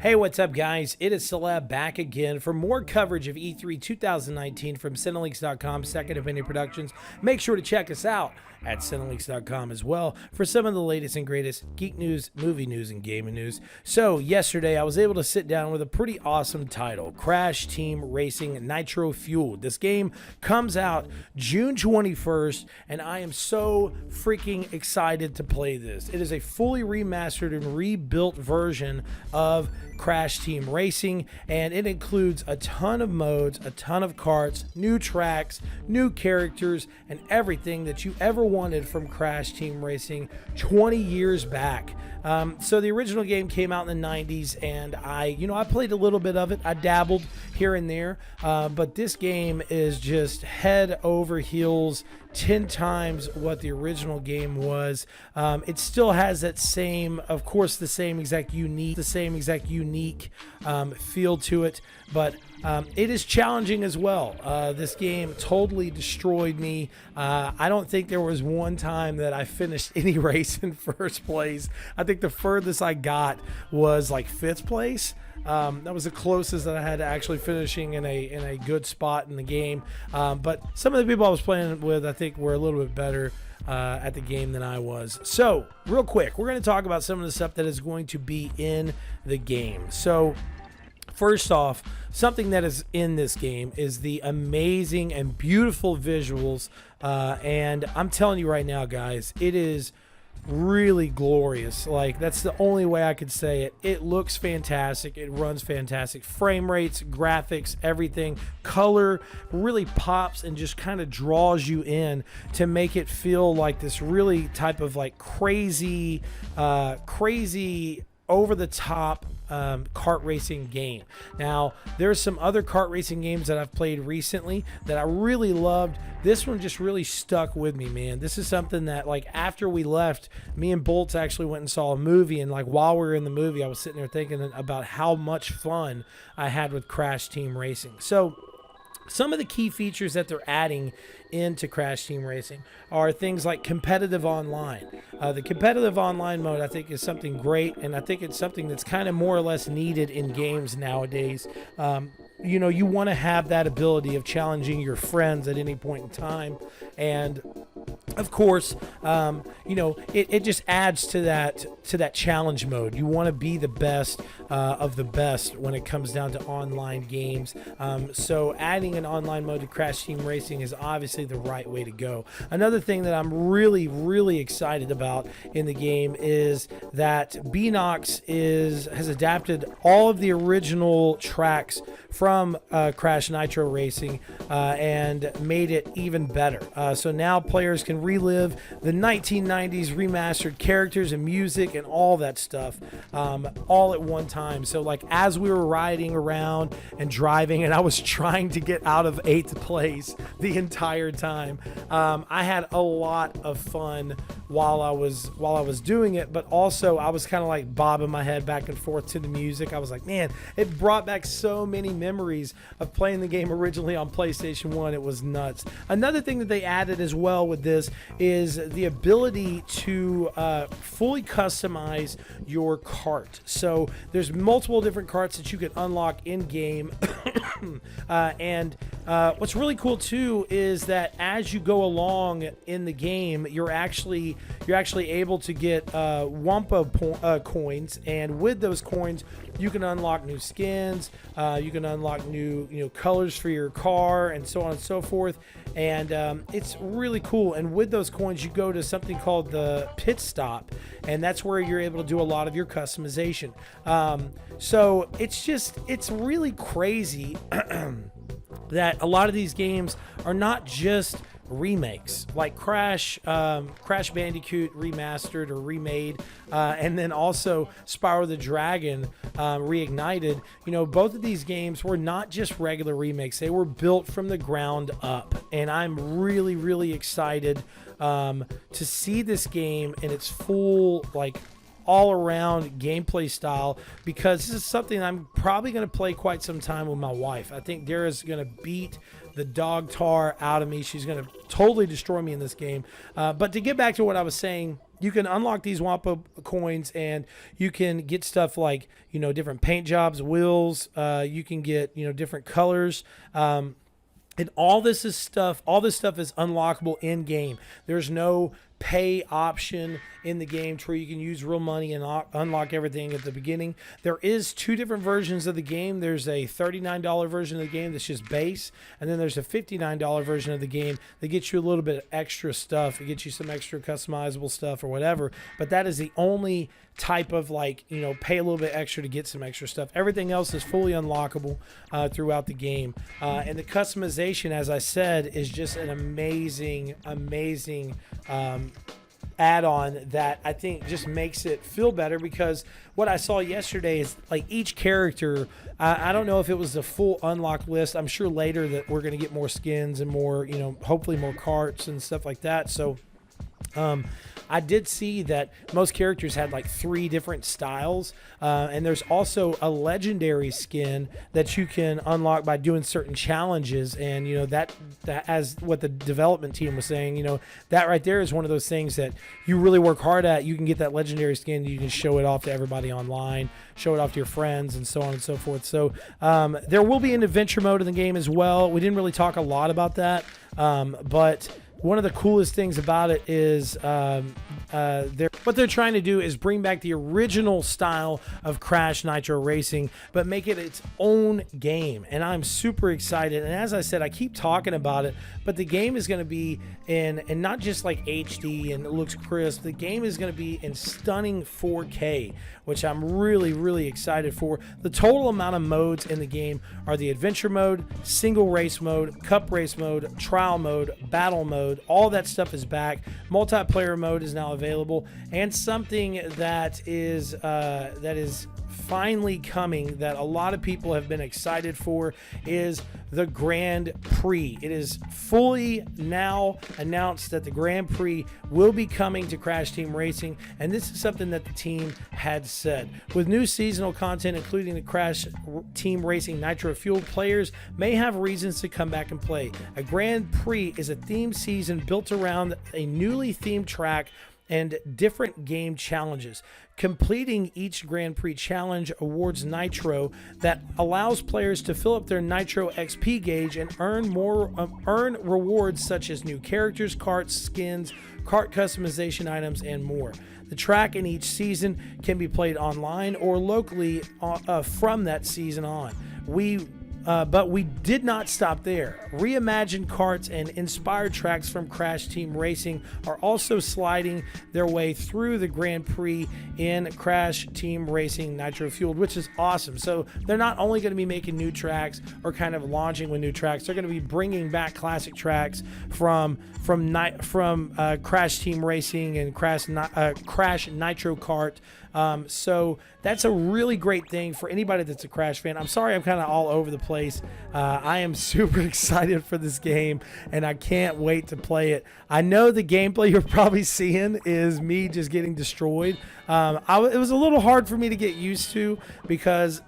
Hey, what's up, guys? It is s0leb back again for more coverage of E3 2019 from Cinelinx.com, Second Opinion Productions. Make sure to check us out at Cinelinx.com as well for some of the latest and greatest geek news, movie news, and gaming news. So, yesterday I was able to sit down with a pretty awesome title, Crash Team Racing Nitro Fueled. This game comes out June 21st, and I am so freaking excited to play this. It is a fully remastered and rebuilt version of Crash Team Racing, and it includes a ton of modes, a ton of karts, new tracks, new characters, and everything that you ever wanted from Crash Team Racing 20 years back. So the original game came out in the 90s, and I played a little bit of it. I dabbled here and there, but this game is just head over heels 10 times what the original game was. It still has that same, of course, the same exact unique feel to it, but it is challenging as well. This game totally destroyed me. I don't think there was one time that I finished any race in first place. I think the furthest I got was like 5th place. That was the closest that I had to actually finishing in a good spot in the game. But some of the people I was playing with, I think, were a little bit better at the game than I was. So, real quick, we're going to talk about some of the stuff that is going to be in the game. So, first off, something that is in this game is the amazing and beautiful visuals. And I'm telling you right now, guys, it is really glorious. Like, that's the only way I could say it. It looks fantastic. It runs fantastic. Frame rates, graphics, everything, color really pops and just kind of draws you in to make it feel like this really type of like crazy over the top kart racing game. Now, there's some other kart racing games that I've played recently that I really loved. This one just really stuck with me, man. This is something that, like, after we left, me and Bolts actually went and saw a movie, and like while we were in the movie, I was sitting there thinking about how much fun I had with Crash Team Racing. So some of the key features that they're adding into Crash Team Racing are things like competitive online. The competitive online mode, I think, is something great, and I think it's something that's kind of more or less needed in games nowadays. You want to have that ability of challenging your friends at any point in time, and of course, it just adds to that challenge mode. You want to be the best of the best when it comes down to online games. So adding an online mode to Crash Team Racing is obviously the right way to go. Another thing that I'm really, really excited about in the game is that Beenox has adapted all of the original tracks from Crash Nitro Racing and made it even better. So now players can relive the 1990s remastered characters and music and all that stuff all at one time. So, like, as we were riding around and driving, and I was trying to get out of 8th place the entire time, I had a lot of fun while I was doing it, but also I was kind of like bobbing my head back and forth to the music. I was like, man, it brought back so many memories of playing the game originally on PlayStation 1. It was nuts. Another thing that they added as well with this is the ability to fully customize your kart. So there's multiple different karts that you can unlock in game. And what's really cool too is that as you go along in the game, you're actually able to get Wampa coins, and with those coins you can unlock new skins, you can unlock new colors for your car, and so on and so forth. And it's really cool. And with those coins, you go to something called the pit stop, and that's where you're able to do a lot of your customization. So it's really crazy that a lot of these games are not just remakes, like Crash Bandicoot remastered or remade, and then also Spyro the Dragon reignited. Both of these games were not just regular remakes. They were built from the ground up, and I'm really, really excited to see this game in its full, like, all-around gameplay style, because this is something I'm probably going to play quite some time with my wife. I think Dara's going to beat the dog tar out of me. She's going to totally destroy me in this game. But to get back to what I was saying, you can unlock these Wampa coins and you can get stuff like, different paint jobs, wheels. You can get, different colors. And all this stuff is unlockable in game. There's no pay option in the game to where you can use real money and unlock everything at the beginning. There is 2 different versions of the game. There's a $39 version of the game that's just base, and then there's a $59 version of the game that gets you a little bit of extra stuff. It gets you some extra customizable stuff or whatever, but that is the only type of pay a little bit extra to get some extra stuff. Everything else is fully unlockable throughout the game. And the customization, as I said, is just an amazing add-on that I think just makes it feel better, because what I saw yesterday is like each character, I don't know if it was the full unlock list. I'm sure later that we're going to get more skins and more, hopefully more carts and stuff like that. So I did see that most characters had like 3 different styles, and there's also a legendary skin that you can unlock by doing certain challenges. And that as what the development team was saying, that right there is one of those things that you really work hard at. You can get that legendary skin, you can show it off to everybody online, show it off to your friends, and so on and so forth. So there will be an adventure mode in the game as well. We didn't really talk a lot about that, but one of the coolest things about it is what they're trying to do is bring back the original style of Crash Nitro Racing, but make it its own game. And I'm super excited. And as I said, I keep talking about it, but the game is going to be in, and not just like HD and it looks crisp, the game is going to be in stunning 4K, which I'm really, really excited for. The total amount of modes in the game are the adventure mode, single race mode, cup race mode, trial mode, battle mode. All that stuff is back. Multiplayer mode is now available, and something that is finally coming that a lot of people have been excited for is the Grand Prix. It is fully now announced that the Grand Prix will be coming to Crash Team Racing, and this is something that the team had said. With new seasonal content, including the Crash Team Racing Nitro Fueled, players may have reasons to come back and play. A Grand Prix is a themed season built around a newly themed track and different game challenges. Completing each Grand Prix challenge awards Nitro that allows players to fill up their Nitro XP gauge and earn rewards such as new characters, carts, skins, cart customization items, and more. The track in each season can be played online or locally from that season on. But we did not stop there. Reimagined carts and inspired tracks from Crash Team Racing are also sliding their way through the Grand Prix in Crash Team Racing Nitro Fueled, which is awesome. So they're not only going to be making new tracks or kind of launching with new tracks, they're going to be bringing back classic tracks from Crash Team Racing and Crash Nitro Kart. So that's a really great thing for anybody that's a Crash fan. I'm sorry I'm kind of all over the place. I am super excited for this game, and I can't wait to play it. I know the gameplay you're probably seeing is me just getting destroyed. It was a little hard for me to get used to because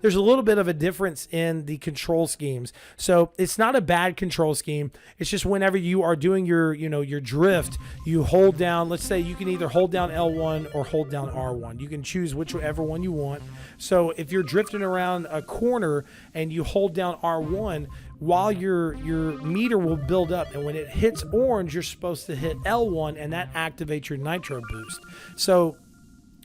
there's a little bit of a difference in the control schemes. So it's not a bad control scheme. It's just whenever you are doing your drift, you hold down, let's say you can either hold down L1 or hold down R1. You can choose whichever one you want. So if you're drifting around a corner and you hold down R1, while your meter will build up, and when it hits orange, you're supposed to hit L1, and that activates your nitro boost. So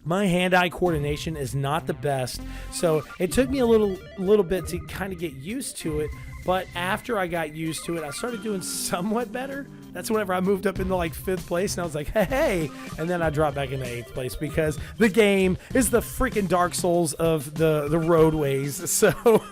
my hand-eye coordination is not the best, so it took me a little bit to kind of get used to it. But after I got used to it, I started doing somewhat better. That's whenever I moved up into like 5th place, and I was like, hey, and then I dropped back into 8th place because the game is the freaking Dark Souls of the roadways. So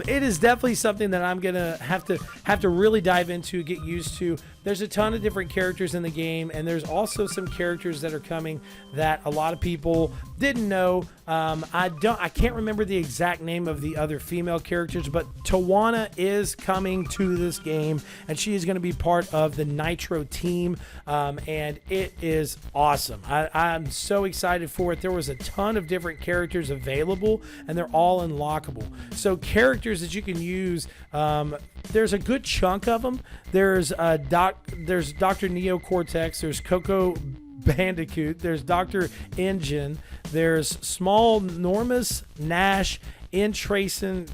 it is definitely something that I'm gonna have to really dive into, get used to. There's a ton of different characters in the game, and there's also some characters that are coming that a lot of people didn't know. I can't remember the exact name of the other female characters, but Tawana is coming to this game, and she is going to be part of the Nitro team, and it is awesome. I'm so excited for it. There was a ton of different characters available, and they're all unlockable. So characters that you can use, there's a good chunk of them. There's Doc there's Dr. Neo Cortex, there's Coco Bandicoot, there's Dr. Engine, there's Small Normus, Nash, Intracen,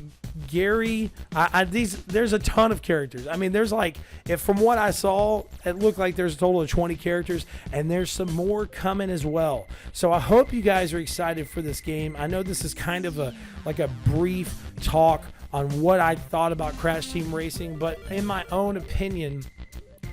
Gary. There's a ton of characters. I mean, there's like, if from what I saw, it looked like there's a total of 20 characters, and there's some more coming as well. So I hope you guys are excited for this game. I know this is kind of a brief talk on what I thought about Crash Team Racing, but in my own opinion,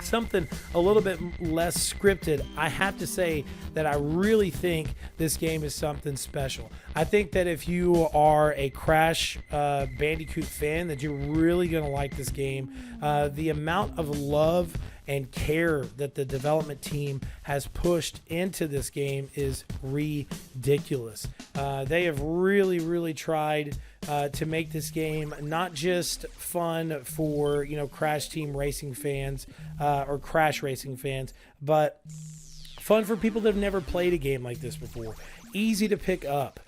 something a little bit less scripted, I have to say that I really think this game is something special. I think that if you are a Crash Bandicoot fan, that you're really going to like this game. The amount of love and care that the development team has pushed into this game is ridiculous. They have really tried to make this game not just fun for, Crash Team Racing fans or Crash Racing fans, but fun for people that have never played a game like this before. Easy to pick up.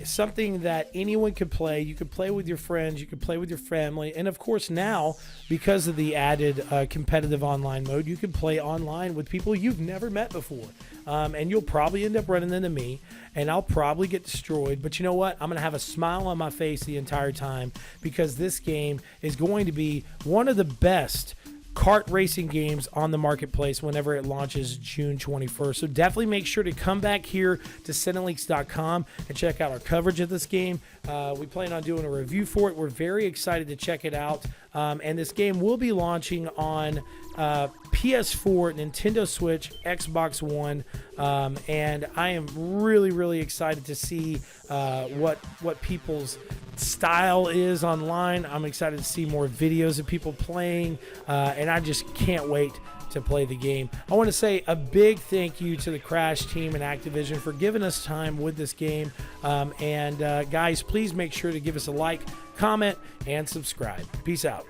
Something that anyone could play. You could play with your friends, you could play with your family, and of course now, because of the added competitive online mode, you can play online with people you've never met before. And you'll probably end up running into me, and I'll probably get destroyed, but you know what? I'm going to have a smile on my face the entire time, because this game is going to be one of the best kart racing games on the marketplace whenever it launches June 21st. So definitely make sure to come back here to Cinelinx.com and check out our coverage of this game. We plan on doing a review for it. We're very excited to check it out. And this game will be launching on PS4, Nintendo Switch, Xbox One, and I am really excited to see what people's style is online. I'm excited to see more videos of people playing, and I just can't wait to play the game. I want to say a big thank you to the Crash team and Activision for giving us time with this game, and guys, please make sure to give us a like, comment, and subscribe. Peace out.